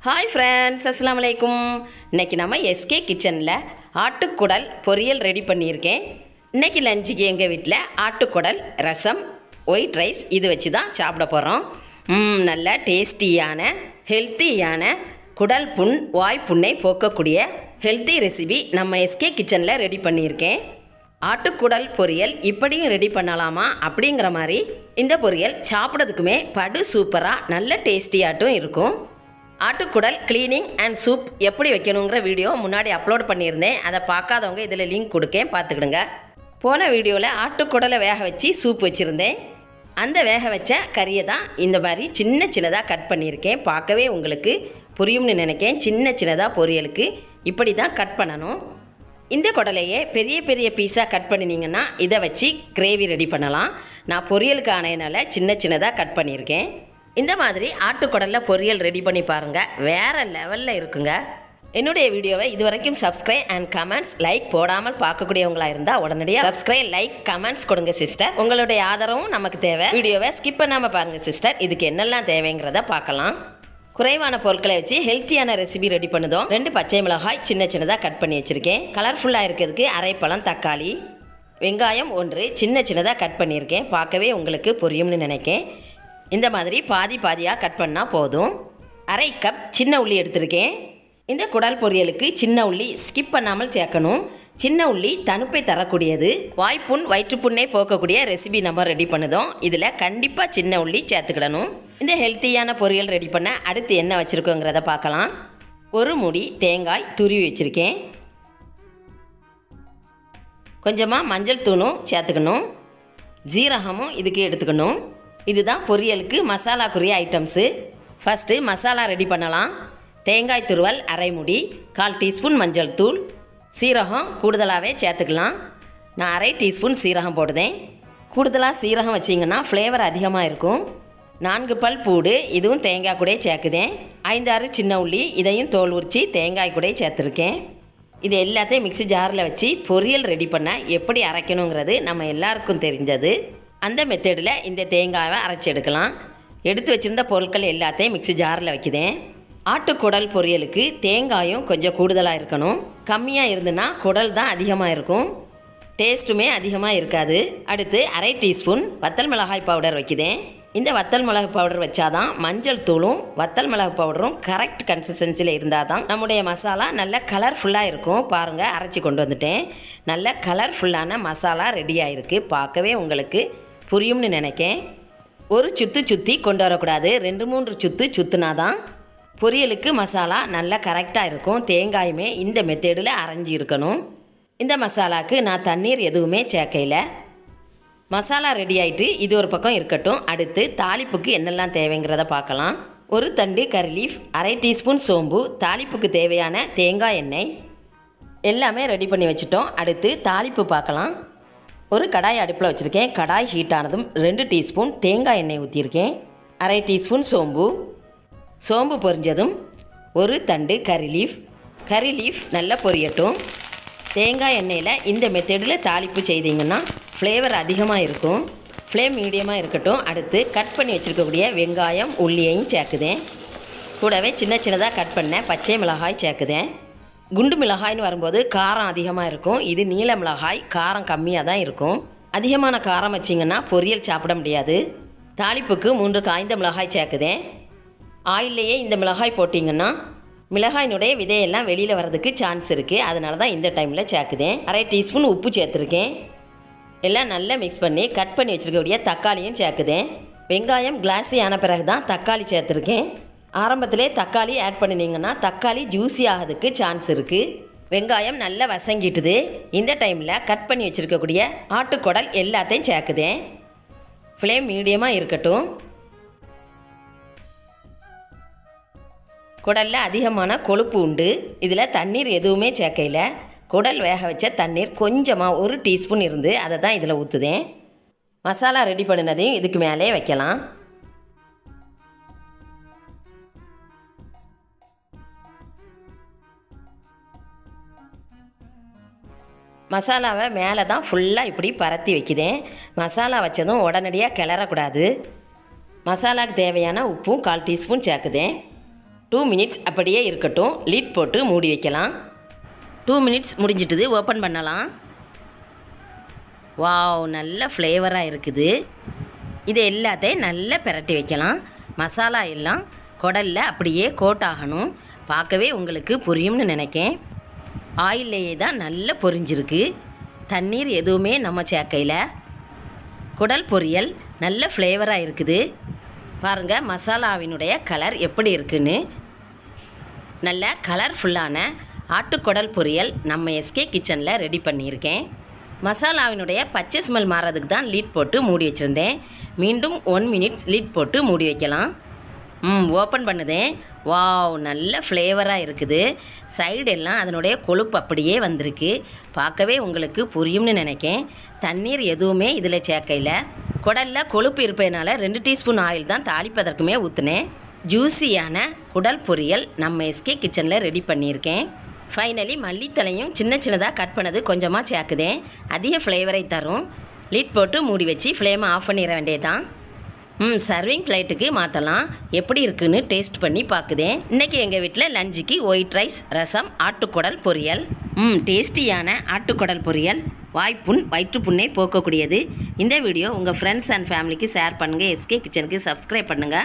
Hi friends, அஸ்ஸலாமு அலைக்கும். இன்றைக்கி நம்ம எஸ்கே கிச்சனில் ஆட்டுக்குடல் பொரியல் ரெடி பண்ணியிருக்கேன். இன்றைக்கி லஞ்சுக்கு எங்கள் வீட்டில் ஆட்டுக்குடல், ரசம், ஒயிட் ரைஸ் இது வச்சு தான் சாப்பிட போகிறோம். நல்ல டேஸ்டியான ஹெல்த்தியான குடல் புண், வாய்ப்புண்ணை போக்கக்கூடிய ஹெல்த்தி ரெசிபி நம்ம எஸ்கே கிச்சனில் ரெடி பண்ணியிருக்கேன். ஆட்டுக்குடல் பொரியல் இப்படியும் ரெடி பண்ணலாமா அப்படிங்கிற மாதிரி இந்த பொரியல் சாப்பிட்றதுக்குமே படு சூப்பராக நல்ல டேஸ்டியாட்டும் இருக்கும். ஆட்டுக்குடல் க்ளீனிங் அண்ட் சூப் எப்படி வைக்கணுங்கிற வீடியோ முன்னாடி அப்லோட் பண்ணியிருந்தேன். அதை பார்க்காதவங்க இதில் லிங்க் கொடுக்கேன், பார்த்துக்கிடுங்க. போன வீடியோவில் ஆட்டுக்குடலை வேக வச்சு சூப் வச்சுருந்தேன். அந்த வேக வச்ச கறியை தான் இந்த மாதிரி சின்ன சின்னதாக கட் பண்ணியிருக்கேன். பார்க்கவே உங்களுக்கு புரியும்னு நினைக்கேன். சின்ன சின்னதாக பொரியலுக்கு இப்படி தான் கட் பண்ணணும். இந்த குடலையே பெரிய பெரிய பீஸாக கட் பண்ணினீங்கன்னா இதை வச்சு கிரேவி ரெடி பண்ணலாம். நான் பொரியலுக்கு ஆனையினால சின்ன சின்னதாக கட் பண்ணியிருக்கேன். இந்த மாதிரி ஆட்டுக்குடலில் பொரியல் ரெடி பண்ணி பாருங்கள், வேறு லெவலில் இருக்குங்க. என்னுடைய வீடியோவை இது வரைக்கும் சப்ஸ்கிரைப் அண்ட் கமெண்ட்ஸ் லைக் போடாமல் பார்க்கக்கூடியவங்களா இருந்தால் உடனடியாக சப்ஸ்கிரைப், லைக், கமெண்ட்ஸ் கொடுங்க சிஸ்டர். உங்களுடைய ஆதரவும் நமக்கு தேவை. வீடியோவை ஸ்கிப் பண்ணாமல் பாருங்கள் சிஸ்டர். இதுக்கு என்னெல்லாம் தேவைங்கிறத பார்க்கலாம். குறைவான பொருட்களை வச்சு ஹெல்த்தியான ரெசிபி ரெடி பண்ணுதோம். 2 பச்சை மிளகாய் சின்ன சின்னதாக கட் பண்ணி வச்சுருக்கேன். கலர்ஃபுல்லாக இருக்கிறதுக்கு அரை பழம் தக்காளி, வெங்காயம் 1 சின்ன சின்னதாக கட் பண்ணியிருக்கேன். பார்க்கவே உங்களுக்கு புரியும்னு நினைக்கேன். இந்த மாதிரி பாதி பாதியாக கட் பண்ணால் போதும். அரை கப் சின்ன உள்ளி எடுத்திருக்கேன். இந்த குடல் பொரியலுக்கு சின்ன உள்ளி ஸ்கிப் பண்ணாமல் சேர்க்கணும். சின்ன உள்ளி தணுப்பை தரக்கூடியது. வாய்ப்புண், வயிற்றுப்புண்ணை போக்கக்கூடிய ரெசிபி நம்ம ரெடி பண்ணுதோம். இதில் கண்டிப்பாக சின்ன உள்ளி சேர்த்துக்கிடணும். இந்த ஹெல்த்தியான பொரியல் ரெடி பண்ண அடுத்து என்ன வச்சுருக்கோங்கிறத பார்க்கலாம். 1 மூடி தேங்காய் துருவி வச்சுருக்கேன். கொஞ்சமாக மஞ்சள் தூளும் சேர்த்துக்கணும். ஜீரகமும் இதுக்கு எடுத்துக்கணும். இதுதான் பொரியலுக்கு மசாலாக்குரிய ஐட்டம்ஸு. ஃபஸ்ட்டு மசாலா ரெடி பண்ணலாம். தேங்காய் துருவல் அரை மூடி, 1/4 டீஸ்பூன் மஞ்சள் தூள், சீரகம் கூடுதலாகவே சேர்த்துக்கலாம். நான் அரை டீஸ்பூன் சீரகம் போடுதேன். கூடுதலாக சீரகம் வச்சிங்கன்னா ஃப்ளேவர் அதிகமாக இருக்கும். 4 பல் பூடு, இதுவும் தேங்காய் கூட சேர்க்குதேன். 5-6 சின்ன உள்ளி, இதையும் தோல் உரித்து தேங்காய் கூட சேர்த்துருக்கேன். இது எல்லாத்தையும் மிக்ஸி ஜாரில் வச்சு பொரியல் ரெடி பண்ண எப்படி அரைக்கணுங்கிறது நம்ம எல்லாருக்கும் தெரிஞ்சது. அந்த மெத்தடில் இந்த தேங்காயை அரைச்சி எடுக்கலாம். எடுத்து வச்சுருந்த பொருட்கள் எல்லாத்தையும் மிக்ஸி ஜாரில் வைக்குதேன். ஆட்டுக்குடல் பொரியலுக்கு தேங்காயும் கொஞ்சம் கூடுதலாக இருக்கணும். கம்மியாக இருந்துன்னா குடல் தான் அதிகமாக இருக்கும், டேஸ்ட்டுமே அதிகமாக இருக்காது. அடுத்து அரை டீஸ்பூன் வத்தல் மிளகாய் பவுடர் வைக்குதேன். இந்த வத்தல் மிளகு பவுடர் வச்சாதான் மஞ்சள் தூளும் வத்தல் மிளகு பவுடரும் கரெக்ட் கன்சிஸ்டன்சியில் இருந்தால் தான் நம்முடைய மசாலா நல்ல கலர்ஃபுல்லாக இருக்கும். பாருங்கள், அரைச்சி கொண்டு வந்துட்டேன். நல்ல கலர்ஃபுல்லான மசாலா ரெடி ஆகிருக்கு. பார்க்கவே உங்களுக்கு புரியும்னு நினைக்கேன். ஒரு சுற்றி கொண்டு வரக்கூடாது, 2-3 சுற்றுனா தான் பொரியலுக்கு மசாலா நல்லா கரெக்டாக இருக்கும். தேங்காயுமே இந்த மெத்தேடில் அரைஞ்சி இருக்கணும். இந்த மசாலாவுக்கு நான் தண்ணீர் எதுவுமே சேர்க்கையில். மசாலா ரெடி ஆகிட்டு இது ஒரு பக்கம் இருக்கட்டும். அடுத்து தாளிப்புக்கு என்னெல்லாம் தேவைங்கிறத பார்க்கலாம். 1 தண்டு கறி லீஃப், அரை டீஸ்பூன் சோம்பு, தாளிப்புக்கு தேவையான தேங்காய் எண்ணெய் எல்லாமே ரெடி பண்ணி வச்சுட்டோம். அடுத்து தாளிப்பு பார்க்கலாம். ஒரு கடாய் அடுப்பில் வச்சுருக்கேன். கடாய் ஹீட் ஆனதும் 2 டீஸ்பூன் தேங்காய் எண்ணெய் ஊற்றிருக்கேன். அரை டீஸ்பூன் சோம்பு பொரிஞ்சதும் 1 தண்டு கறி லீஃப் நல்லா பொரியட்டும். தேங்காய் எண்ணெயில் இந்த மெத்தடில் தாளிப்பு செய்தீங்கன்னா ஃப்ளேவர் அதிகமாக இருக்கும். ஃப்ளேம் மீடியமாக இருக்கட்டும். அடுத்து கட் பண்ணி வச்சுருக்கக்கூடிய வெங்காயம், உள்ளியையும் சேர்க்குதேன். கூடவே சின்ன சின்னதாக கட் பண்ண பச்சை மிளகாய் சேர்க்குதேன். குண்டு மிளகாய்னு வரும்போது காரம் அதிகமாக இருக்கும். இது நீல மிளகாய், காரம் கம்மியாக தான் இருக்கும். அதிகமான காரம் வச்சிங்கன்னா பொரியல் சாப்பிட முடியாது. தாளிப்புக்கு 3 காய்ந்த மிளகாய் சேர்க்குதேன். ஆயிலையே இந்த மிளகாய் போட்டிங்கன்னா மிளகாயினுடைய விதையெல்லாம் வெளியில் வர்றதுக்கு சான்ஸ் இருக்குது. அதனால தான் இந்த டைமில் சேர்க்குதேன். அரை டீஸ்பூன் உப்பு சேர்த்துருக்கேன். எல்லாம் நல்லா மிக்ஸ் பண்ணி கட் பண்ணி வச்சுருக்கக்கூடிய தக்காளியும் சேர்க்குதேன். வெங்காயம் கிளாஸி ஆன பிறகு தான் தக்காளி சேர்த்துருக்கேன். ஆரம்பத்திலே தக்காளி ஆட் பண்ணினீங்கன்னா தக்காளி ஜூஸி ஆகிறதுக்கு சான்ஸ் இருக்குது. வெங்காயம் நல்லா வசங்கிட்டுது. இந்த டைமில் கட் பண்ணி வச்சுருக்கக்கூடிய ஆட்டுக்குடல் எல்லாத்தையும் சேர்க்குதேன். ஃப்ளேம் மீடியமாக இருக்கட்டும். குடலில் அதிகமான கொழுப்பு உண்டு. இதில் தண்ணீர் எதுவுமே சேர்க்கையில். குடல் வேக வச்ச தண்ணீர் கொஞ்சமாக 1 டீஸ்பூன் இருந்து அதை தான் இதில் ஊற்றுதேன். மசாலா ரெடி பண்ணினதையும் இதுக்கு மேலே வைக்கலாம். மசாலாவை மேலே தான் ஃபுல்லாக இப்படி பரத்தி வைக்குதேன். மசாலா வச்சதும் உடனடியாக கிளறக்கூடாது. மசாலாவுக்கு தேவையான உப்பும் 1/4 டீஸ்பூன் சேர்க்குதேன். 2 மினிட்ஸ் அப்படியே இருக்கட்டும். லிட் போட்டு மூடி வைக்கலாம். 2 மினிட்ஸ் முடிஞ்சிட்டுது. ஓப்பன் பண்ணலாம். வாவ், நல்ல ஃப்ளேவராக இருக்குது. இது எல்லாத்தையும் நல்லா பிரட்டி வைக்கலாம். மசாலா எல்லாம் குடலில் அப்படியே கோட் ஆகணும். பார்க்கவே உங்களுக்கு புரியும்னு நினைக்கேன். ஆயிலேயே தான் நல்லா பொரிஞ்சிருக்கு. தண்ணீர் எதுவுமே நம்ம சேர்க்கையில். குடல் பொரியல் நல்ல ஃப்ளேவராக இருக்குது. பாருங்கள் மசாலாவினுடைய கலர் எப்படி இருக்குன்னு. நல்ல கலர்ஃபுல்லான ஆட்டுக்குடல் பொரியல் நம்ம எஸ்கே கிச்சனில் ரெடி பண்ணியிருக்கேன். மசாலாவினுடைய பச்சை ஸ்மெல் மாறதுக்கு தான் லிட் போட்டு மூடி வச்சுருந்தேன். மீண்டும் 1 மினிட்ஸ் லிட் போட்டு மூடி வைக்கலாம். ஓப்பன் பண்ணுதேன். வாவ், நல்ல ஃப்ளேவராக இருக்குது. சைடெல்லாம் அதனுடைய கொழுப்பு அப்படியே வந்திருக்கு. பார்க்கவே உங்களுக்கு புரியும்னு நினைக்கேன். தண்ணீர் எதுவுமே இதில் சேர்க்கையில். குடலில் கொழுப்பு இருப்பதனால 2 டீஸ்பூன் ஆயில் தான் தாளிப்பதற்குமே ஊற்றுனேன். ஜூஸியான குடல் பொரியல் நம்ம எஸ்கே கிச்சனில் ரெடி பண்ணியிருக்கேன். ஃபைனலி மல்லித்தலையும் சின்ன சின்னதாக கட் பண்ணது கொஞ்சமாக சேர்க்குதேன். அதிக ஃப்ளேவரை தரும். லிட் போட்டு மூடி வச்சு ஃப்ளேமை ஆஃப் பண்ணிட வேண்டியதான். சர்விங் பிளேட்டுக்கு மாற்றலாம். எப்படி இருக்குன்னு டேஸ்ட் பண்ணி பார்க்குதேன். இன்றைக்கி எங்கள் வீட்டில் லஞ்சுக்கு ஒயிட் ரைஸ், ரசம், ஆட்டுக்குடல் பொரியல். டேஸ்டியான ஆட்டுக்குடல் பொரியல் வாய்ப்புண் வயிற்றுப்புண்ணை போக்கக்கூடியது. இந்த வீடியோ உங்கள் ஃப்ரெண்ட்ஸ் அண்ட் ஃபேமிலிக்கு ஷேர் பண்ணுங்கள். எஸ்கே கிச்சனுக்கு சப்ஸ்கிரைப் பண்ணுங்கள்.